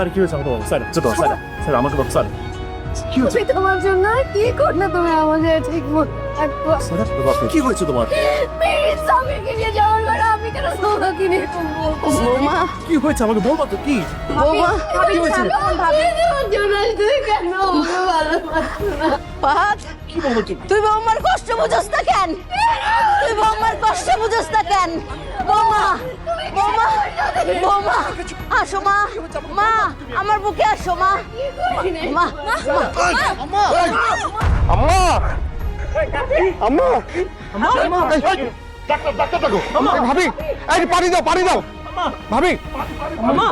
sir কি হয়েছে আমাকে বলো স্যার চলো স্যার স্যার আমাকে বলো স্যার কি হয়েছে তুমি তোমার জন্য কি করলে তুমি আমাদের ঠিক মতো থাকবো কি হয়েছে তোমার প্লিজ স্বামীকে নিয়ে যাওয়ার পরে আমি কেন তোমাকে নিয়ে বলবো বৌমা কি হয়েছে আমাকে বলবা তো কি বৌমা কি হয়েছে তোমার জন্য তুই কেন আমাকে ভালোবাসো না ফাহাদ কি বলবো তুমি তুই বৌমার কষ্ট বুঝস না কেন তুই বৌমার কষ্ট বুঝস না কেন বৌমা বৌমা বৌমা আসো মা মা আমার বুকে আসো মা মা আম্মা আম্মা আম্মা আম্মা ডাক্তার ডাক্তার ডাকো ভাবি এই পানি দাও ভাবি আম্মা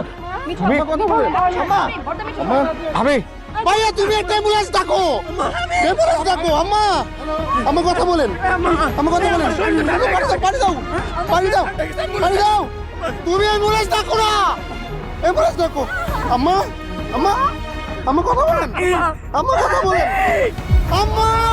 ভাবি কথা বলেন আম্মা আম্মা ভাবি ভাইয়া তুমি একটা অ্যাম্বুলেন্স ডাকো অ্যাম্বুলেন্স ডাকো আম্মা আমার কথা বলেন আমার কথা বলেন পানি দাও পানি দাও তুমি অ্যাম্বুলেন্স ডাকো না অ্যাম্বুলেন্স ডাকো আম্মা আম্মা আমার কথা বলেন আমার কথা বলেন আম্মা আম্মা